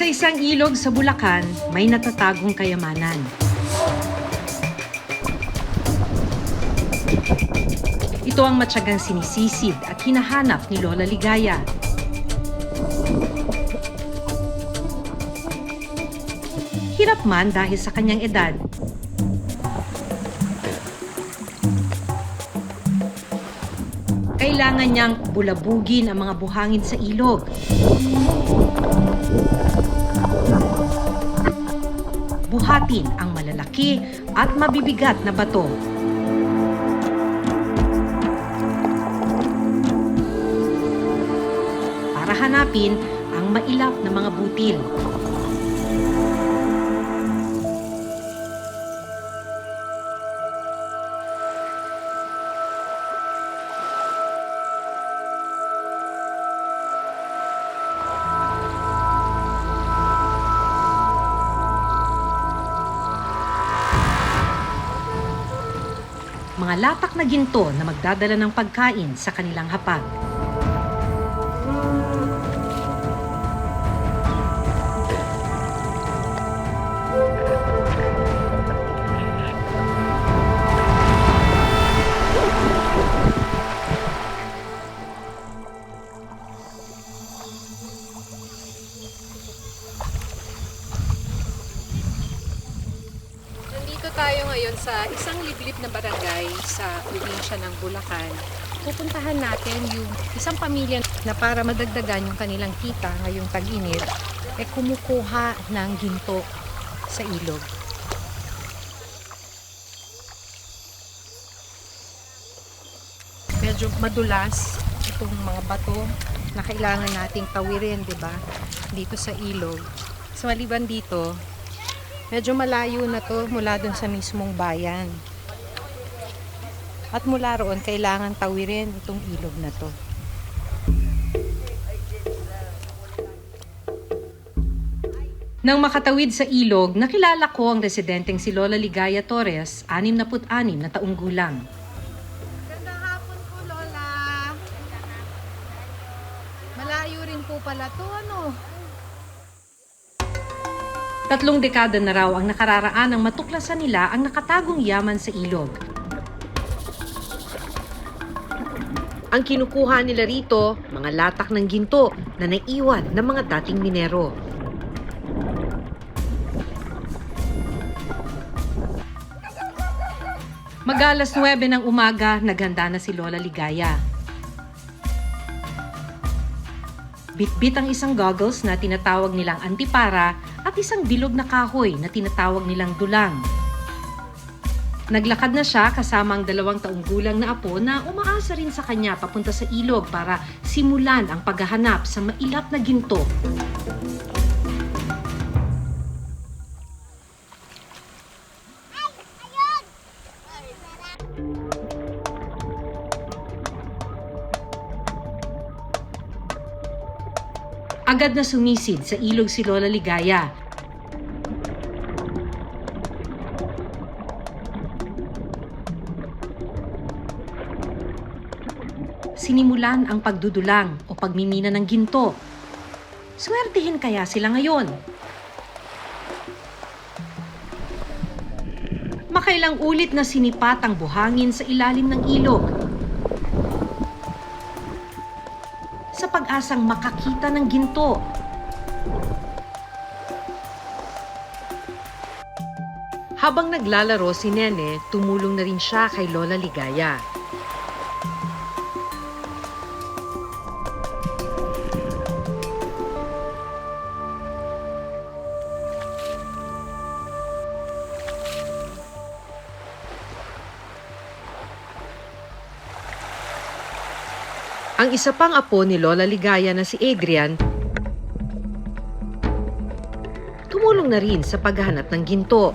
Sa isang ilog sa Bulacan, may natatagong kayamanan. Ito ang matyagang sinisisid at hinahanap ni Lola Ligaya. Hirap man dahil sa kanyang edad, kailangan niyang bulabugin ang mga buhangin sa ilog. Buhatin ang malalaki at mabibigat na bato. Para hanapin ang mailap na mga butil. Mga latak na ginto na magdadala ng pagkain sa kanilang hapag. Nandito tayo ngayon sa isang liblib na barangay sa probinsya ng Bulacan. Pupuntahan natin yung isang pamilya na para madagdagan yung kanilang kita ngayong tag-init, kumukuha ng ginto sa ilog. Medyo madulas itong mga bato na kailangan nating tawirin, di ba? Dito sa ilog. So maliban dito, medyo malayo na to mula dun sa mismong bayan. At mula roon, kailangan tawirin itong ilog na to. Nang makatawid sa ilog, nakilala ko ang residenteng si Lola Ligaya Torres, 66 na taong gulang. Gandang hapon po, Lola. Malayo rin po pala to, ano? 3 dekada na raw ang nakararaan ng matuklasan nila ang nakatagong yaman sa ilog. Ang kinukuha nila rito, mga latak ng ginto na naiwan ng mga dating minero. Mag-alas 9 ng umaga, naghanda na si Lola Ligaya. Bitbit ang isang goggles na tinatawag nilang antipara at isang bilog na kahoy na tinatawag nilang dulang. Naglakad na siya kasama ang 2 taong gulang na apo na umaasa rin sa kanya papunta sa ilog para simulan ang paghahanap sa mailap na ginto. Agad na sumisid sa ilog si Lola Ligaya. Sinimulan ang pagdudulang o pagmimina ng ginto. Swertihin kaya sila ngayon? Makailang ulit na sinipat ang buhangin sa ilalim ng ilog. Sa pag-asang makakita ng ginto. Habang naglalaro si Nene, tumulong na rin siya kay Lola Ligaya. Ang isa pang apo ni Lola Ligaya na si Adrian, tumulong na rin sa paghahanap ng ginto.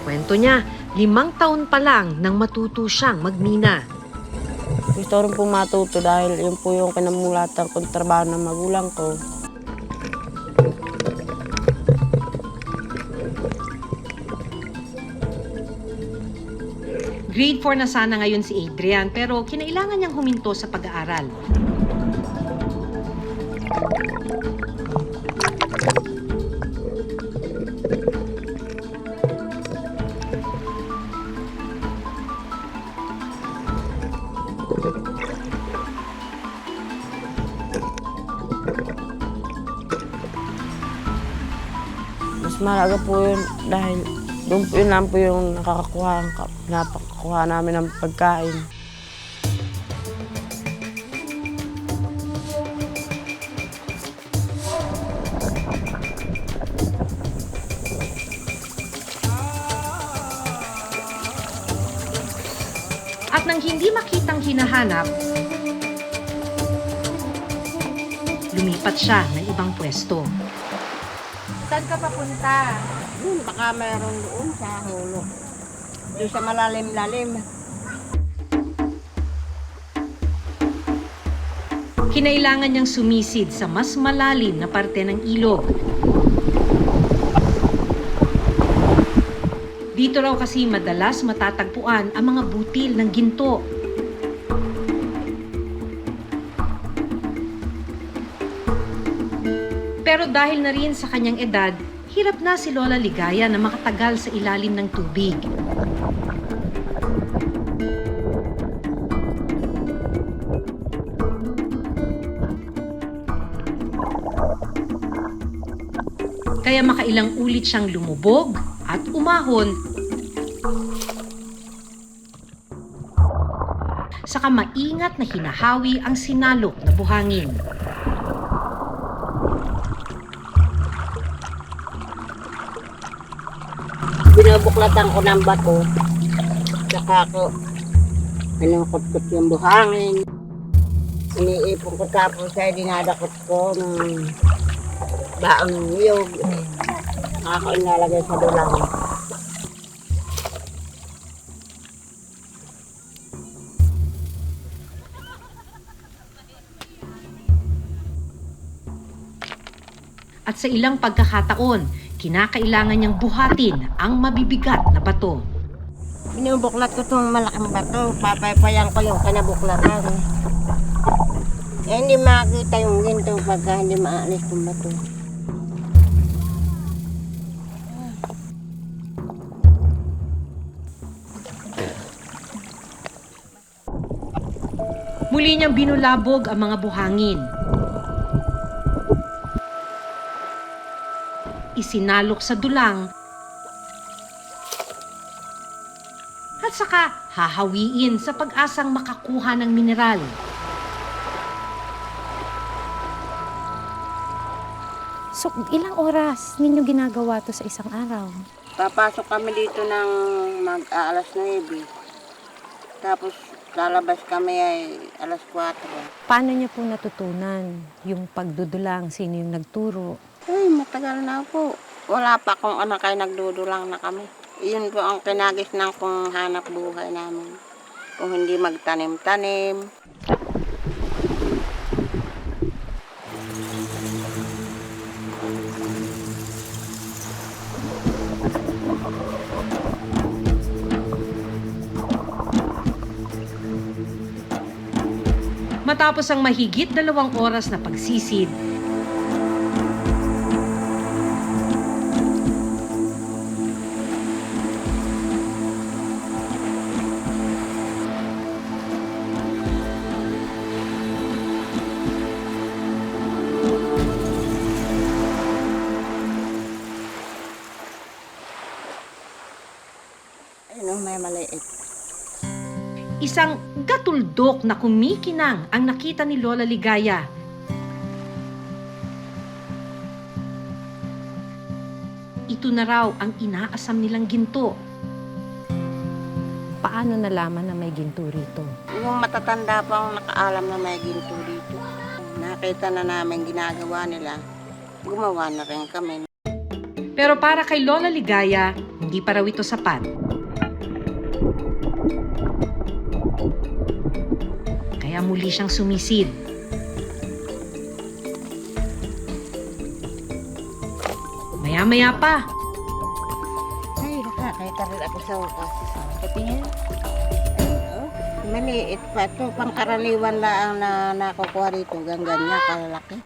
Kwento niya, 5 taon pa lang nang matuto siyang magmina. Gusto rin po matuto dahil yun po yung kinamulatan kong trabaho ng magulang ko. Grade 4 na sana ngayon si Adrian pero kinailangan niyang huminto sa pag-aaral. Mahalaga po yun dahil doon po yun lang po yung napakakuha namin ng pagkain. At nang hindi makitang hinahanap, lumipat siya ng ibang pwesto. Saan ka papunta? Baka mayroon doon sa hulog. Doon sa malalim-lalim. Kinailangan niyang sumisid sa mas malalim na parte ng ilog. Dito raw kasi madalas matatagpuan ang mga butil ng ginto. Pero dahil na rin sa kanyang edad, hirap na si Lola Ligaya na makatagal sa ilalim ng tubig. Kaya makailang ulit siyang lumubog at umahon, saka maingat na hinahawi ang sinalok na buhangin. Binubuklatan ko ng bato. Saka ko pinukutkot yung buhangin. Iniipon ko tapos ay dinadakot ko ng baang niyog. Ako inalagay sa dulang. At sa ilang pagkakataon, kinakailangan niyang buhatin ang mabibigat na bato. Binubuklat ko itong malaking bato. Papaypayan ko yung kinabuklatan. Eh, hindi makita yung ginto pagka hindi maalis yung bato. Muli niyang binulabog ang mga buhangin. Isinalok sa dulang at saka hahawiin sa pag-asang makakuha ng mineral. So, ilang oras ninyo ginagawa to sa isang araw? Papasok kami dito ng mag-aalas 9. Tapos lalabas kami ay alas 4. Paano niyo po natutunan yung pagdudulang? Sino yung nagturo? Ay, matagal na po. Wala pa akong anak ay nagdudulang na kami. Iyon po ang kinagis ng kung hanap buhay namin. Kung hindi magtanim-tanim. Matapos ang mahigit 2 oras na pagsisid, Ayun, may maliit. isang gatuldok na kumikinang ang nakita ni Lola Ligaya. Ito na raw ang inaasam nilang ginto. Paano nalaman na may ginto rito? Yung matatanda pa ang nakaalam na may ginto dito. Nakita na namin ginagawa nila. Gumawa na rin kami. Pero para kay Lola Ligaya, hindi pa raw ito sapat. Kaya muli siyang sumisid. Maya-maya pa, Ay, nakakita rin ako sa wakas. Katingin. Maliit pa ito. Pangkaraniwan lang na nakukuha dito. Ganyan kalalaki.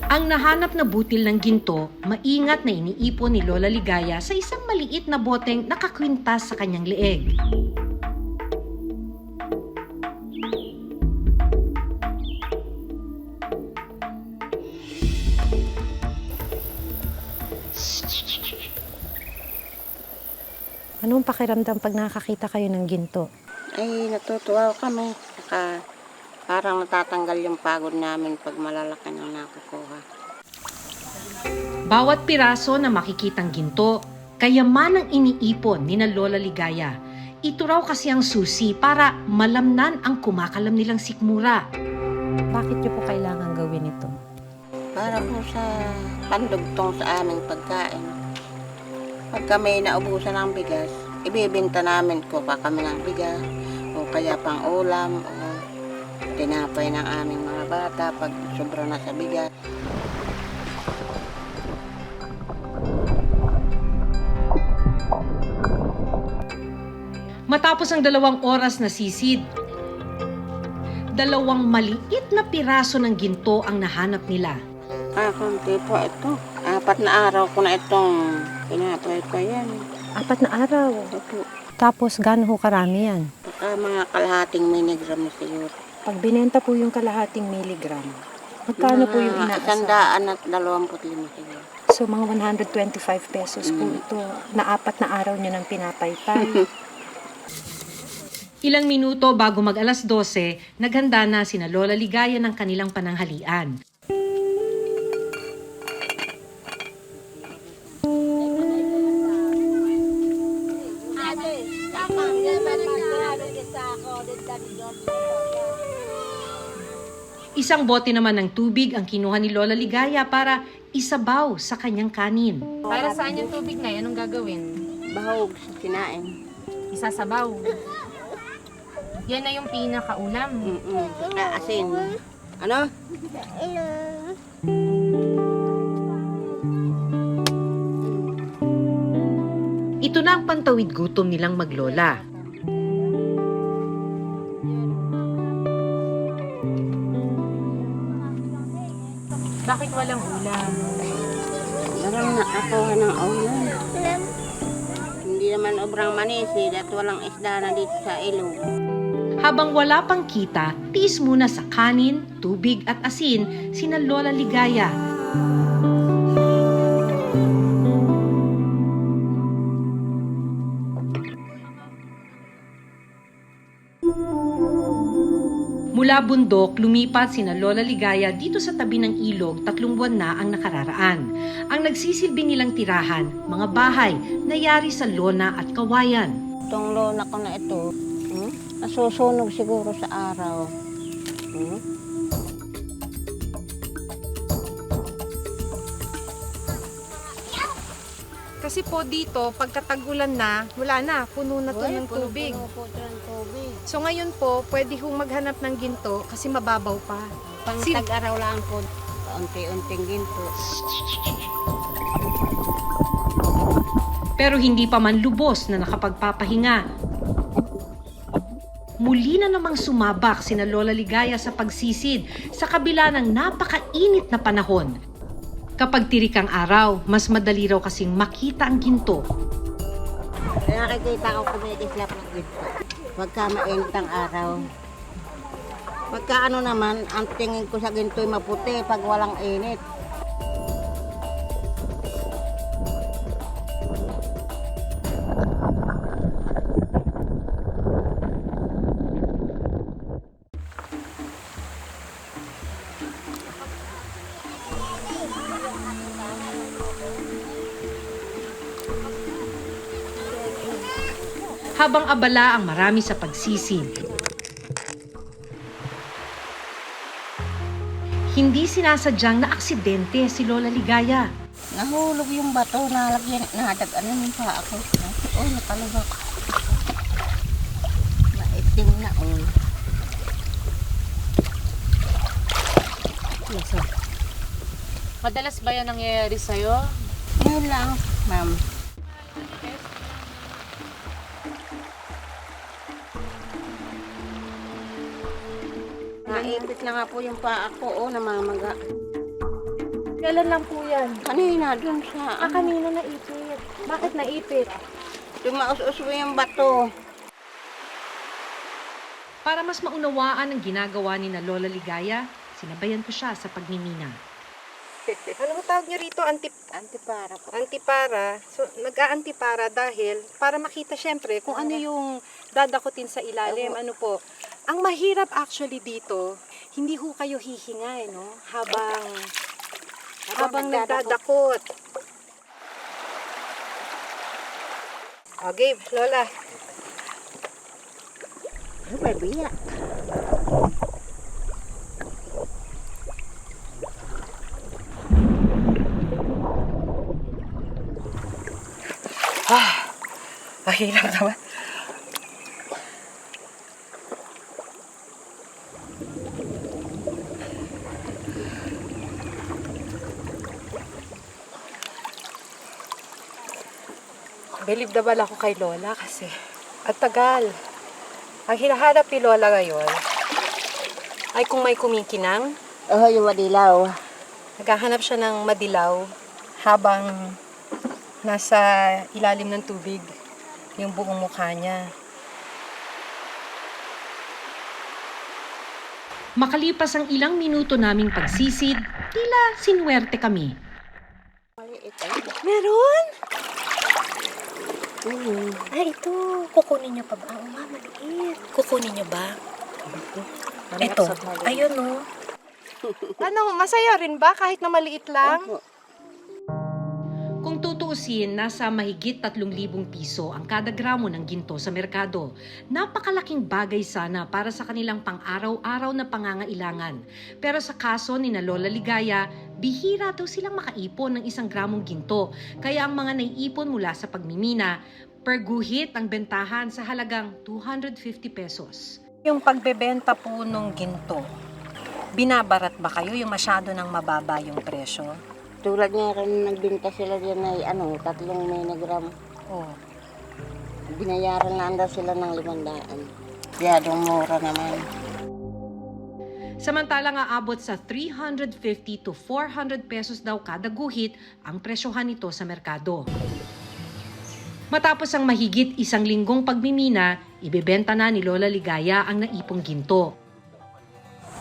ang nahanap na butil ng ginto, maingat na iniipon ni Lola Ligaya sa isang maliit na boteng nakakwintas sa kanyang leeg. Anong pakiramdam pag nakakita kayo ng ginto? Ay, natutuwa kami. Saka parang natatanggal yung pagod namin pag malalaki nang nakukuha. Bawat piraso na makikitang ginto, kayamanang iniipon ni na Lola Ligaya. Ito raw kasi ang susi para malamnan ang kumakalam nilang sikmura. Bakit niyo po kailangan gawin ito? Para po sa pandugtong sa aming pagkain. Pag kami naubusan ng bigas, ibibenta namin ko pa kami ng bigas o kaya pang ulam o tinapay ng aming mga bata pag sobra na sa bigas. Matapos ang 2 oras na sisid, 2 maliit na piraso ng ginto ang nahanap nila. Konti po ito. 4 na araw ko na itong pinapay pa yan. 4 na araw. Opo. Tapos gaano ho karami yan? Baka mga kalahating miligram na siguro. Pag binenta po yung kalahating miligram, magkano po yung inaasal? 125 siguro. So mga 125 pesos po ito na 4 na araw nyo ng pinapaypay. Ilang minuto bago mag 12:00, naghanda na sina Lola Ligaya ng kanilang pananghalian. Isang bote naman ng tubig ang kinuha ni Lola Ligaya para isabaw sa kanyang kanin. Para saan yung tubig na yan? Anong gagawin? Bahog sa kinain. Isasabaw. Yan na yung pinakaulam. Saka asin. Ano? Ito na ang pantawid gutom nilang maglola. Bakit walang ulam? Parang nakakuha ng ulam. Hindi naman obrang manisid at walang isda na dito sa ilog. Habang wala pang kita, tiis muna sa kanin, tubig at asin sina Lola Ligaya. Mula bundok, lumipat sina Lola Ligaya dito sa tabi ng ilog 3 buwan na ang nakararaan. Ang nagsisilbi nilang tirahan, mga bahay na yari sa lona at kawayan. Itong lona ko na ito, nasusunog siguro sa araw. Kasi po dito, pagkatagulan na, wala na, puno na to ng tubig. Puno po ito ng tubig. So ngayon po, pwede hong maghanap ng ginto kasi mababaw pa. Pang tag-araw lang po, unti-unting ginto. Pero hindi pa man lubos na nakapagpapahinga. Muli na namang sumabak sina Lola Ligaya sa pagsisid sa kabila ng napakainit na panahon. Kapag tirik ang araw, mas madali raw kasing makita ang ginto. Kaya nakikita ko kumikislap ng ginto. Pagka mainit ang araw. Pagka ano naman, ang tingin ko sa ginto ay maputi pag walang init. Habang abala ang marami sa pagsisid. Hindi sinasadyang na aksidente si Lola Ligaya. Nahulog yung bato, nalagyan, nadagan yung pa ako. Oh, nakalubak. Maitim na, oh. Yes, sir. Madalas ba yan nangyayari sa'yo? Ngayon lang, ma'am. Naipit na nga po yung paa ko, oh, namamaga. Kailan lang po yan? Kanina, dun sa... Kanina naipit. Bakit naipit? Tumaus-us mo yung bato. Para mas maunawaan ang ginagawa ni na Lola Ligaya, sinabayan ko siya sa pagmimina. Ano tawag niyo rito? Antipara po. Antipara. So, nag-aantipara dahil para makita syempre kung ano yung dadakutin sa ilalim. Ano po. Ang mahirap actually dito, hindi ho kayo hihinga, no? Habang nagdadakot. Okay, Lola. Ano ba, biya? Mahirap naman. Believe na bala ako kay Lola kasi at tagal. Ang hinahanap ni Lola ngayon ay kung may kumikinang. Oh, yung madilaw. Naghahanap siya ng madilaw habang nasa ilalim ng tubig yung buong mukha niya. Makalipas ang ilang minuto naming pagsisid, tila sinuwerte kami. Meron? Ay, ito. Kukunin niyo pa ba? Oo nga, maliit. Kukunin niyo ba? Ito. Ayun, oh. Ano, masaya rin ba kahit na maliit lang? Kung tutuusin, nasa mahigit 3,000 piso ang kada gramo ng ginto sa merkado. Napakalaking bagay sana para sa kanilang pang-araw-araw na pangangailangan. Pero sa kaso ni na Lola Ligaya, bihira daw silang makaipon ng 1 gramong ginto. Kaya ang mga naiipon mula sa pagmimina, per guhit ang bentahan sa halagang 250 pesos. Yung pagbebenta po nung ginto, binabarat ba kayo yung masyado ng mababa yung presyo? Tulad nga rin nagbinta sila dyan ay 3 miligram. Oh. Binayaran na daw sila ng 500. Masyadong mura naman. Samantalang aabot sa 350 to 400 pesos daw kada guhit ang presyohan nito sa merkado. Matapos ang mahigit 1 linggong pagmimina, ibebenta na ni Lola Ligaya ang naipong ginto.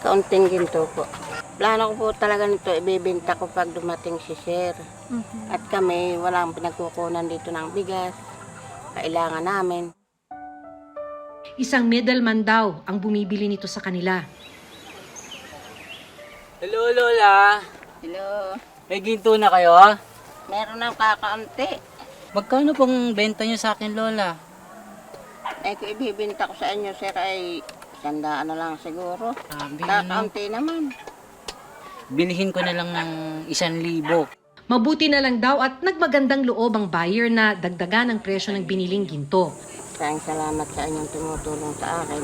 Kaunting ginto po. Plano ko po talaga nito, ibibenta ko pag dumating si Sir. At kami, walang pinagkukunan dito ng bigas. Kailangan namin. Isang middleman daw ang bumibili nito sa kanila. Hello, Lola. Hello. May ginto na kayo? Meron ng kakaunti. Magkano pong benta nyo sa akin, Lola? Kung ibibenta ko sa inyo, Sir, ay 100 na lang siguro. Kakaunti naman. Bilihin ko na lang ng 1,000. Mabuti na lang daw at nagmagandang loob ang buyer na dagdagan ang presyo ng biniling ginto. Maraming salamat sa inyong tumutulong sa akin.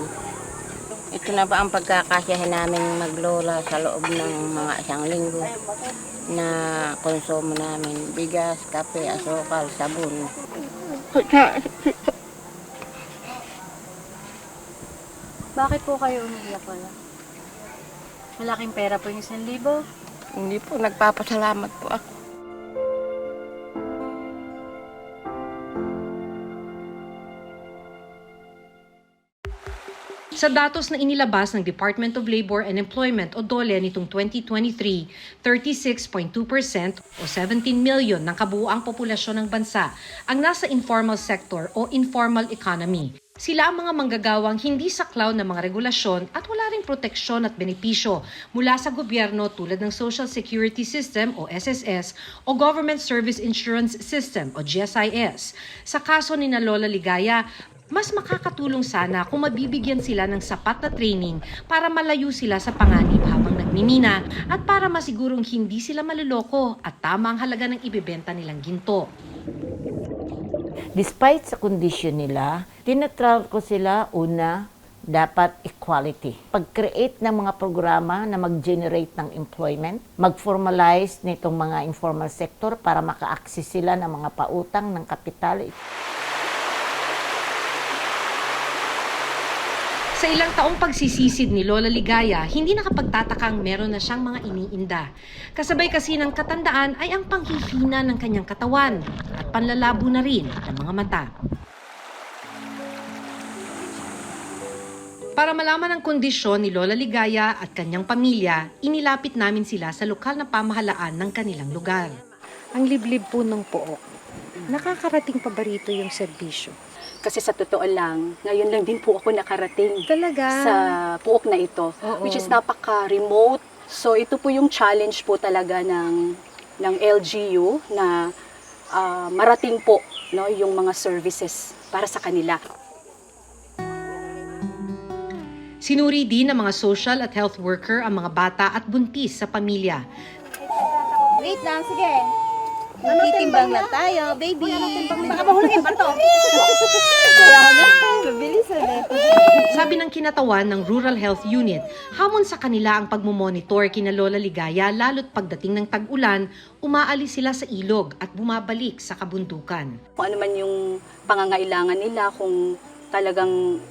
Ito na ba ang pagkakasyahin namin maglola sa loob ng mga 1 linggo na konsumo namin? Bigas, kape, asukal, sabon. Bakit po kayo umiiyak pala? Malaking pera po yung 1,000. Hindi po, nagpapasalamat po ako. Sa datos na inilabas ng Department of Labor and Employment o DOLE nitong 2023, 36.2% o 17 million ng kabuuang populasyon ng bansa ang nasa informal sector o informal economy. Sila ang mga manggagawang hindi saklaw ng mga regulasyon at wala ring proteksyon at benepisyo mula sa gobyerno tulad ng Social Security System o SSS o Government Service Insurance System o GSIS. Sa kaso ni na Lola Ligaya, mas makakatulong sana kung mabibigyan sila ng sapat na training para malayo sila sa panganib habang nagmimina at para masigurong hindi sila maluloko at tama ang halaga ng ibebenta nilang ginto. Despite sa condition nila, tinatry ko sila una, dapat equality. Pag-create ng mga programa na mag-generate ng employment, mag-formalize nitong mga informal sector para maka-access sila ng mga pautang ng kapital. Sa ilang taong pagsisisid ni Lola Ligaya, hindi nakapagtatakang meron na siyang mga iniinda. Kasabay kasi ng katandaan ay ang panghihina ng kanyang katawan at panlalabo na rin ng mga mata. Para malaman ang kondisyon ni Lola Ligaya at kanyang pamilya, inilapit namin sila sa lokal na pamahalaan ng kanilang lugar. Ang liblib po ng Pook. Nakakarating pa ba rito yung serbisyo? Kasi sa totoo lang, ngayon lang din po ako nakarating Talaga? sa Pook na ito, Oo. which is napaka-remote. So ito po yung challenge po talaga ng LGU na marating po, no, yung mga services para sa kanila. Sinuri din ng mga social at health worker ang mga bata at buntis sa pamilya. Wait lang, sige. Titimbang lang tayo, baby. Baka mahulagin pa to. Mabilis Sabi ng kinatawan ng Rural Health Unit, hamon sa kanila ang pagmumonitor kina Lola Ligaya lalo't pagdating ng tag-ulan, umaalis sila sa ilog at bumabalik sa kabundukan. Kung ano man yung pangangailangan nila, kung talagang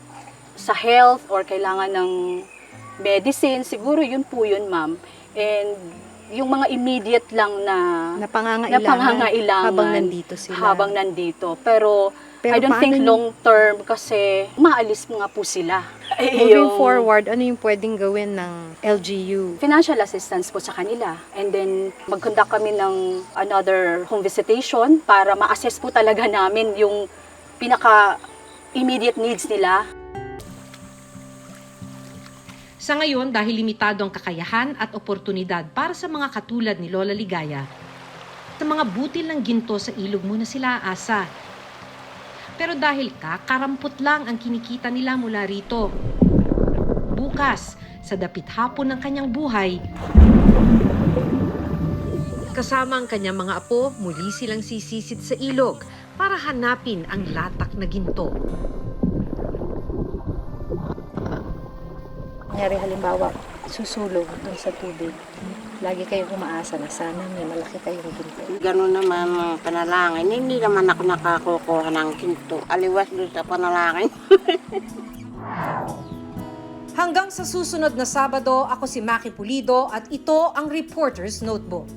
sa health or kailangan ng medicine, siguro yun po yun, ma'am. And yung mga immediate lang na pangangailangan habang nandito sila. habang nandito. Pero I don't paano think long term kasi maalis nga po sila. Moving forward, ano yung pwedeng gawin ng LGU? Financial assistance po sa kanila. And then mag-conduct kami ng another home visitation para ma-assess po talaga namin yung pinaka-immediate needs nila. Sa ngayon, dahil limitado ang kakayahan at oportunidad para sa mga katulad ni Lola Ligaya, sa mga butil ng ginto sa ilog muna sila aasa. Pero dahil kakarampot lang ang kinikita nila mula rito, bukas, sa dapit hapon ng kanyang buhay, kasama ang kanyang mga apo, muli silang sisisid sa ilog para hanapin ang latak na ginto. Nangyari halimbawa, susulog dun sa tubig. Lagi kayong umaasa na sana may malaki kayong ginto. Ganun naman ang panalangin. Hindi naman ako nakakukuha ng ginto. Aliwas doon sa panalangin. Hanggang sa susunod na Sabado, ako si Maki Pulido at ito ang Reporter's Notebook.